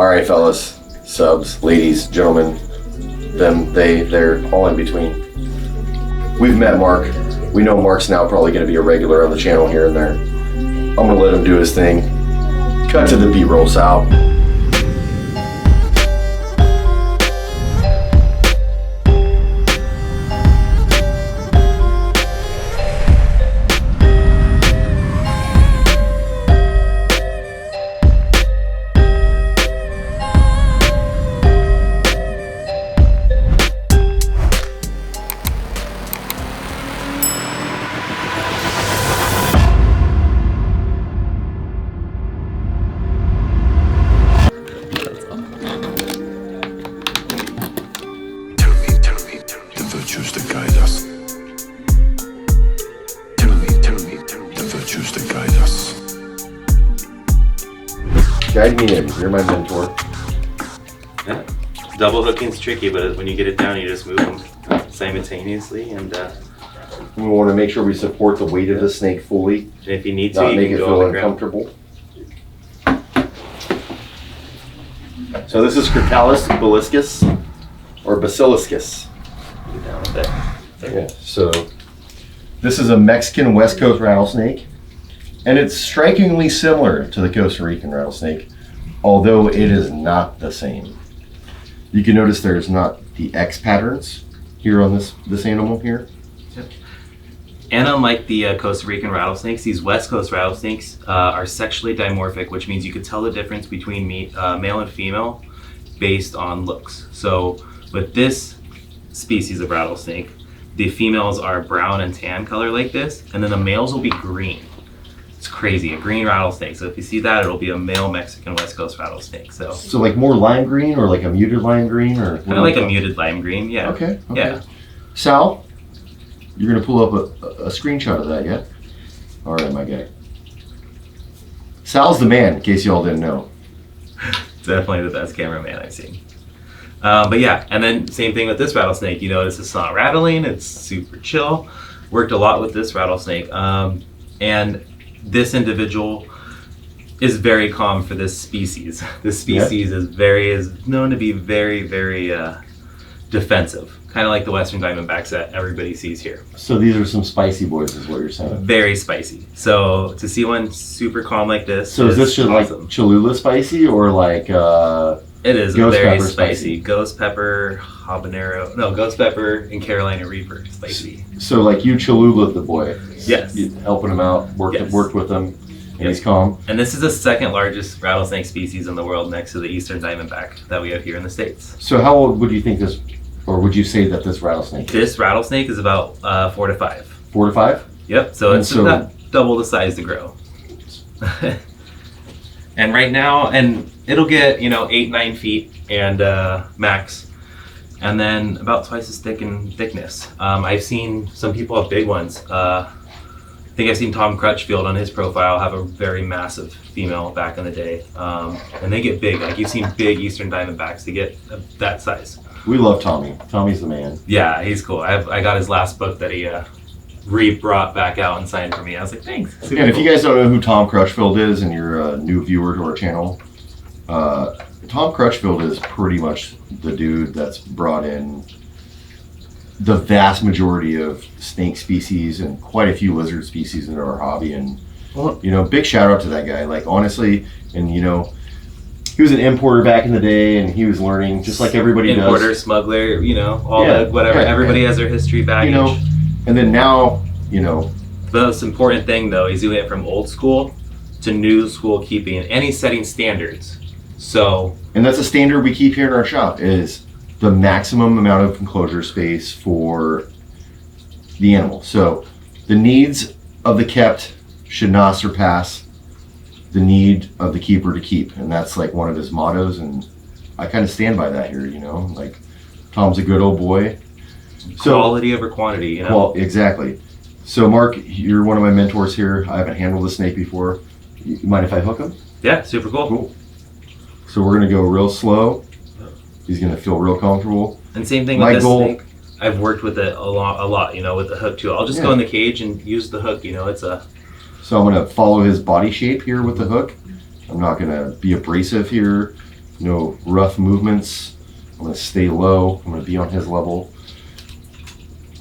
All right, fellas, subs, ladies, gentlemen, them, they're all in between. We've met Mark. We know Mark's now probably going to be a regular on the channel here and there. I'm going to let him do his thing. Cut to the B-roll, Sal. Guide me in. You're my mentor. Yeah. Double hooking's tricky, but when you get it down, you just move them simultaneously, and we want to make sure we support the weight of the snake fully. And if you need to, not you make can it go feel on the uncomfortable. So this is Reptiles basiliscus or basiliscus. Get down with it. Yeah. So this is a Mexican West Coast rattlesnake. And it's strikingly similar to the Costa Rican rattlesnake, although it is not the same. You can notice there's not the X patterns here on this animal here. Yep. And unlike the Costa Rican rattlesnakes, these West Coast rattlesnakes are sexually dimorphic, which means you could tell the difference between male and female based on looks. So with this species of rattlesnake, the females are brown and tan color like this, and then the males will be green. It's crazy, a green rattlesnake. So if you see that, it'll be a male Mexican West Coast rattlesnake. So like more lime green or like a muted lime green or kind of like a muted lime green, yeah. Okay. Yeah. Sal, you're gonna pull up a screenshot of that, yeah? All right, my guy. Sal's the man, in case y'all didn't know. Definitely the best cameraman I've seen. But yeah, and then same thing with this rattlesnake. You notice it's not rattling, it's super chill. Worked a lot with this rattlesnake. And this individual is very calm for this species. This species is known to be very, very defensive, kind of like the Western Diamondbacks that everybody sees here. So these are some spicy boys, is what you're saying. Very spicy. So to see one super calm like this. So is this just awesome. Like Cholula spicy or like? It is ghost very pepper spicy. Ghost pepper, habanero. No, ghost pepper and Carolina Reaper spicy. So like you Cholula the boy. Yes. You helping him out, worked with him, and he's calm. And this is the second largest rattlesnake species in the world next to the Eastern Diamondback that we have here in the States. So how old would you think this, or would you say that this rattlesnake is? This rattlesnake is about 4 to 5. 4 to 5? Yep, so it's about double the size to grow. And right now, and it'll get 8-9 feet and max, and then about twice as thick in thickness. I've seen some people have big ones. I think I've seen Tom Crutchfield on his profile have a very massive female back in the day, and they get big. Like you've seen big Eastern Diamondbacks, they get that size. We love Tommy. Tommy's the man. Yeah, he's cool. I got his last book that he brought back out and signed for me. I was like, thanks. And if you guys don't know who Tom Crutchfield is and you're a new viewer to our channel, Tom Crutchfield is pretty much the dude that's brought in the vast majority of snake species and quite a few lizard species into our hobby. And big shout out to that guy. Like honestly, and he was an importer back in the day, and he was learning just like everybody does. Importer, smuggler, all that, whatever. Everybody has their history baggage. And then now, The most important thing though, he's doing it from old school to new school keeping, and he's setting standards. So. And that's a standard we keep here in our shop is the maximum amount of enclosure space for the animal. So the needs of the kept should not surpass the need of the keeper to keep. And that's like one of his mottos. And I kind of stand by that here, like Tom's a good old boy. Quality over quantity, Exactly. So Mark, you're one of my mentors here. I haven't handled a snake before. You mind if I hook him? Yeah, super cool. Cool. So we're gonna go real slow. He's gonna feel real comfortable. And same thing with this snake. I've worked with it a lot, with the hook too. I'll just go in the cage and use the hook, So I'm gonna follow his body shape here with the hook. I'm not gonna be abrasive here. No rough movements. I'm gonna stay low. I'm gonna be on his level.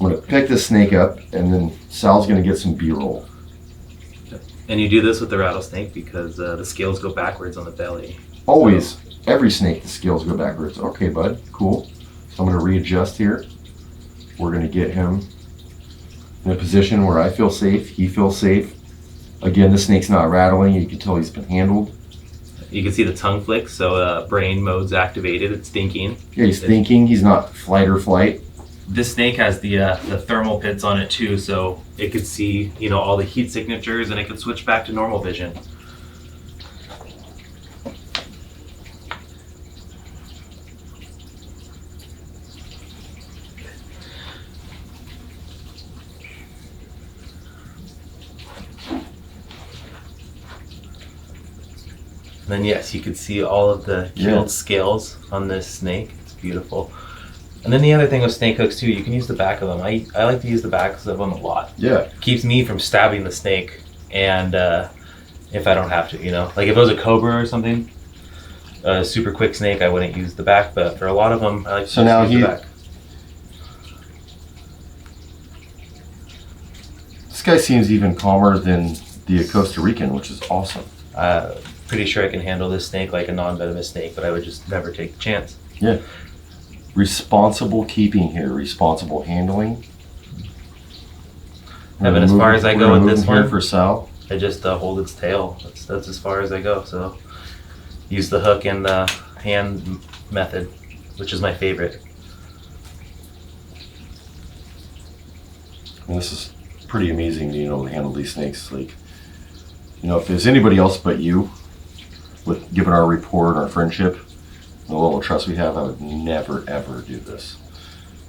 I'm gonna pick this snake up, and then Sal's gonna get some B-roll. And you do this with the rattlesnake because the scales go backwards on the belly. Always, every snake, the scales go backwards. Okay, bud, cool. So I'm gonna readjust here. We're gonna get him in a position where I feel safe, he feels safe. Again, the snake's not rattling. You can tell he's been handled. You can see the tongue flick, so brain mode's activated. It's thinking. Yeah, he's thinking. He's not flight or flight. This snake has the thermal pits on it too, so it could see, you know, all the heat signatures, and it could switch back to normal vision. And then yes, you could see all of the keeled scales on this snake. It's beautiful. And then the other thing with snake hooks too, you can use the back of them. I like to use the backs of them a lot. Yeah. Keeps me from stabbing the snake, and if I don't have to, you know. Like if it was a cobra or something, a super quick snake, I wouldn't use the back, but for a lot of them, I like to use the back. This guy seems even calmer than the Costa Rican, which is awesome. Pretty sure I can handle this snake like a non-venomous snake, but I would just never take the chance. Yeah. Responsible keeping here, responsible handling. Evan, as far as I go with this one, for Sal. I just hold its tail. That's as far as I go. So use the hook and the hand method, which is my favorite. And this is pretty amazing, you know, to handle these snakes. Like, you know, if there's anybody else but you, with given our rapport and our friendship, the level of trust we have, I would never ever do this.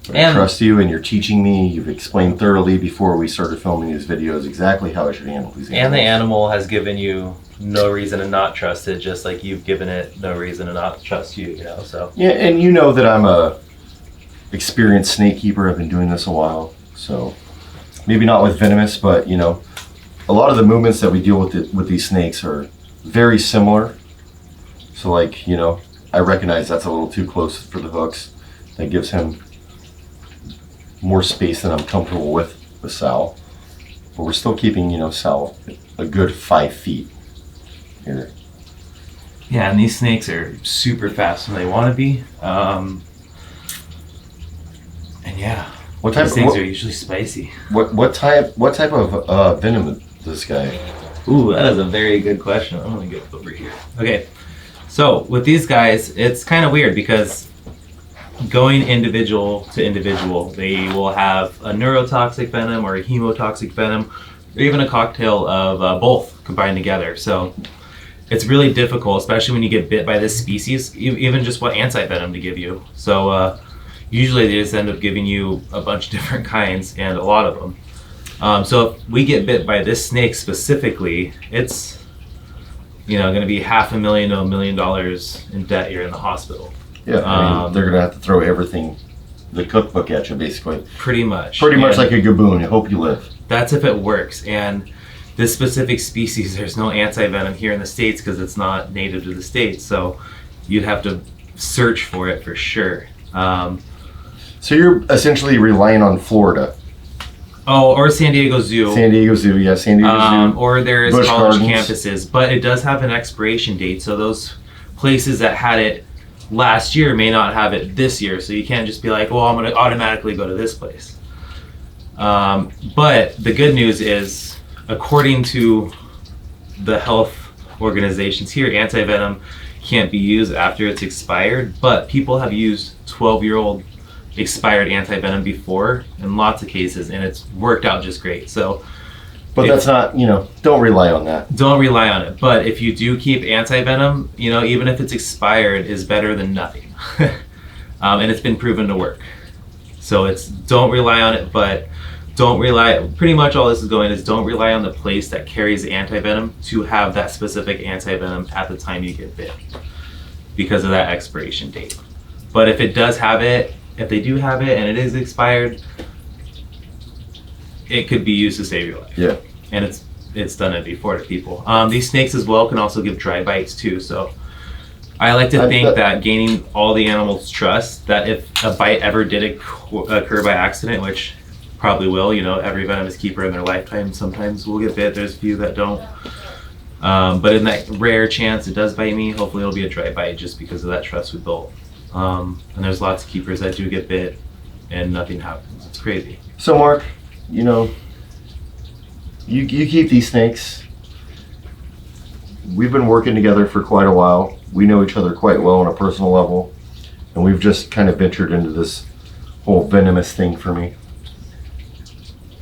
But I trust you, and you're teaching me. You've explained thoroughly before we started filming these videos exactly how I should handle these animals. And the animal has given you no reason to not trust it, just like you've given it no reason to not trust you. You know, so yeah. And you know that I'm a experienced snake keeper. I've been doing this a while, so maybe not with venomous, but you know, a lot of the movements that we deal with these snakes are very similar. So like, you know, I recognize that's a little too close for the hooks. That gives him more space than I'm comfortable with Sal. But we're still keeping, you know, Sal a good 5 feet here. yeah, and these snakes are super fast when they want to be. And yeah, these things are usually spicy. What type of venom does this guy? Ooh, that is a very good question. I'm gonna get over here. Okay, so with these guys, it's kind of weird because going individual to individual, they will have a neurotoxic venom or a hemotoxic venom, or even a cocktail of both combined together. So it's really difficult, especially when you get bit by this species, even just what anti-venom to give you. So usually they just end up giving you a bunch of different kinds, and a lot of them. So if we get bit by this snake specifically, it's, you know, going to be $500,000 to $1 million in debt. You're in the hospital. Yeah, I mean, they're going to have to throw everything, the cookbook at you, basically. Pretty much. Pretty much like a gaboon. I hope you live. That's if it works. And this specific species, there's no anti-venom here in the States because it's not native to the States. So you'd have to search for it for sure. So you're essentially relying on Florida. Oh, or San Diego Zoo. San Diego Zoo, yeah, San Diego Zoo. Or there's Busch college Gardens. campuses, but it does have an expiration date. So those places that had it last year may not have it this year. So you can't just be like, well, I'm going to automatically go to this place. But the good news is, according to the health organizations here, anti-venom can't be used after it's expired, but people have used 12-year-old expired anti-venom before in lots of cases, and it's worked out just great. So but that's not, you know, don't rely on that. Don't rely on it. But if you do keep anti-venom, you know, even if it's expired, is better than nothing. And it's been proven to work. So it's, don't rely on it, but don't rely, pretty much all this is going is don't rely on the place that carries the anti-venom to have that specific anti-venom at the time you get bit because of that expiration date. But if it does have it, if they do have it and it is expired, it could be used to save your life. Yeah. And it's done it before to people. These snakes as well can also give dry bites too. So I like to think that gaining all the animals' trust, that if a bite ever did occur by accident, which probably will, you know, every venomous keeper in their lifetime sometimes will get bit. There's a few that don't. But in that rare chance it does bite me, hopefully it'll be a dry bite just because of that trust we built. And there's lots of keepers that do get bit and nothing happens. It's crazy. So Mark, you know, you keep these snakes. We've been working together for quite a while. We know each other quite well on a personal level, and we've just kind of ventured into this whole venomous thing for me.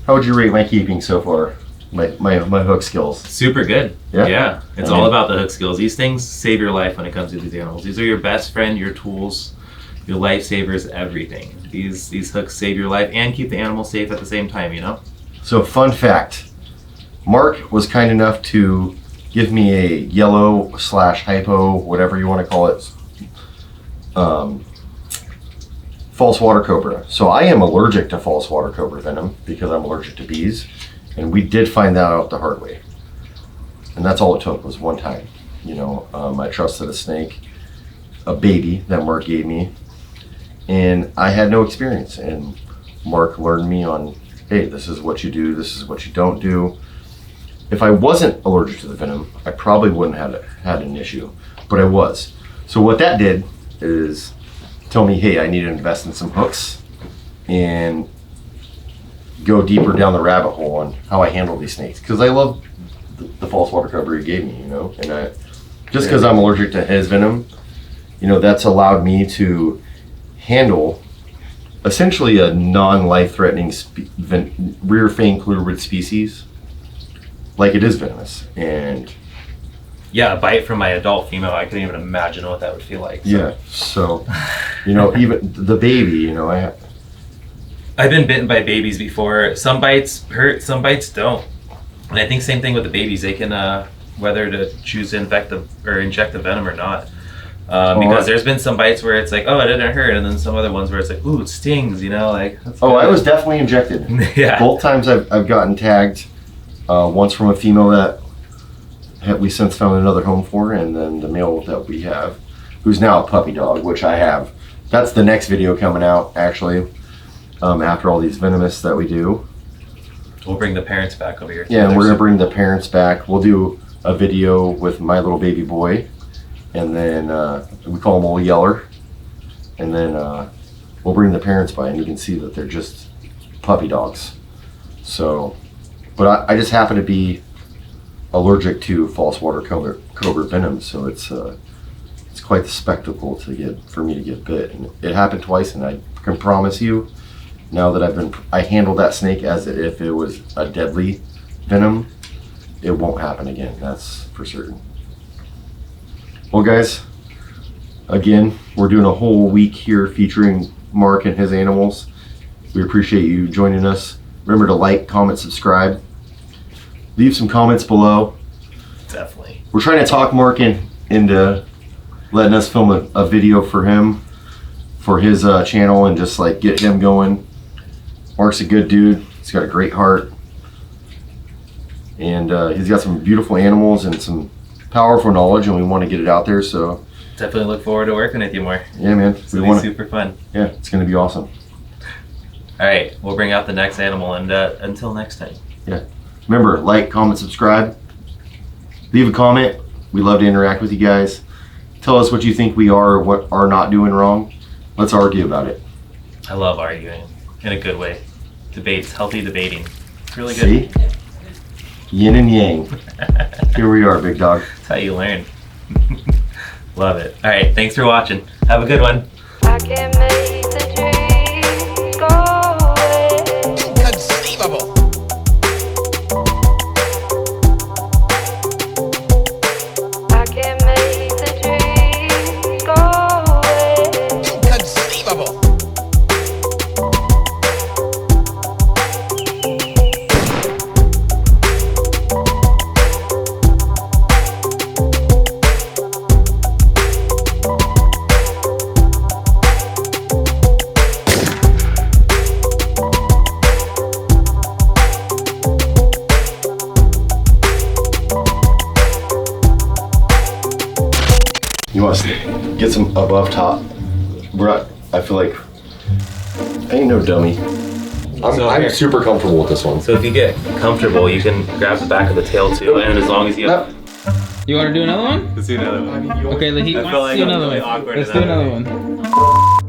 How would you rate my keeping so far? My hook skills? Super good. Yeah? It's all about the hook skills. These things save your life when it comes to these animals. These are your best friend, your tools, your lifesavers, everything. These hooks save your life and keep the animal safe at the same time, you know? So fun fact, Mark was kind enough to give me a yellow / hypo, whatever you want to call it, false water cobra. So I am allergic to false water cobra venom because I'm allergic to bees. And we did find that out the hard way. And that's all it took, was one time. You know, I trusted a snake, a baby that Mark gave me, and I had no experience. And Mark learned me on, hey, this is what you do, this is what you don't do. If I wasn't allergic to the venom, I probably wouldn't have had an issue, but I was. So what that did is tell me, hey, I need to invest in some hooks and go deeper down the rabbit hole on how I handle these snakes. Because I love the false water cobra he gave me, you know, and just because I'm allergic to his venom, you know, that's allowed me to handle essentially a non-life-threatening rear fang clurid species like it is venomous. And yeah, a bite from my adult female, I couldn't even imagine what that would feel like. So. Yeah, so, you know, even the baby, you know, I've been bitten by babies before. Some bites hurt, some bites don't. And I think same thing with the babies. They can, whether to choose to inject the venom or not. Because there's been some bites where it's like, oh, it didn't hurt. And then some other ones where it's like, ooh, it stings, you know? Like. I was definitely injected. Yeah. Both times I've gotten tagged. Once from a female that we since found another home for, and then the male that we have, who's now a puppy dog, which I have. That's the next video coming out, actually, after all these venomous that we do. We'll bring the parents back over here. Yeah, and we're going to bring the parents back. We'll do a video with my little baby boy, and then we call him Old Yeller, and then we'll bring the parents by, and you can see that they're just puppy dogs. So, but I just happen to be allergic to false water cobra venom, so it's quite the spectacle for me to get bit, and it happened twice, and I can promise you, now that I handled that snake as if it was a deadly venom, it won't happen again. That's for certain. Well, guys, again, we're doing a whole week here featuring Mark and his animals. We appreciate you joining us. Remember to like, comment, subscribe. Leave some comments below. Definitely. We're trying to talk Mark into letting us film a video for him, for his channel, and just like get him going. Mark's a good dude. He's got a great heart. And he's got some beautiful animals and some powerful knowledge, and we want to get it out there. So definitely look forward to working with you more. Yeah, man. It's going to be super fun. Yeah, it's going to be awesome. All right, we'll bring out the next animal, and until next time. Yeah. Remember, like, comment, subscribe. Leave a comment. We love to interact with you guys. Tell us what you think we are or what are not doing wrong. Let's argue about it. I love arguing in a good way. Debates, healthy debating. It's really good. See? Yin and yang. Here we are, big dog. That's how you learn. Love it. All right, thanks for watching. Have a good one. I can make the dreams go away. Inconceivable. I can make the dreams go away. Inconceivable. You want to stay? get some above top. I feel like I ain't no dummy. I'm super comfortable with this one. So if you get comfortable, you can grab the back of the tail too, and as long as you have... You want to do another one? Let's do another one. Okay, let's I feel like do I'm another really one. awkward Let's in do that another way. one.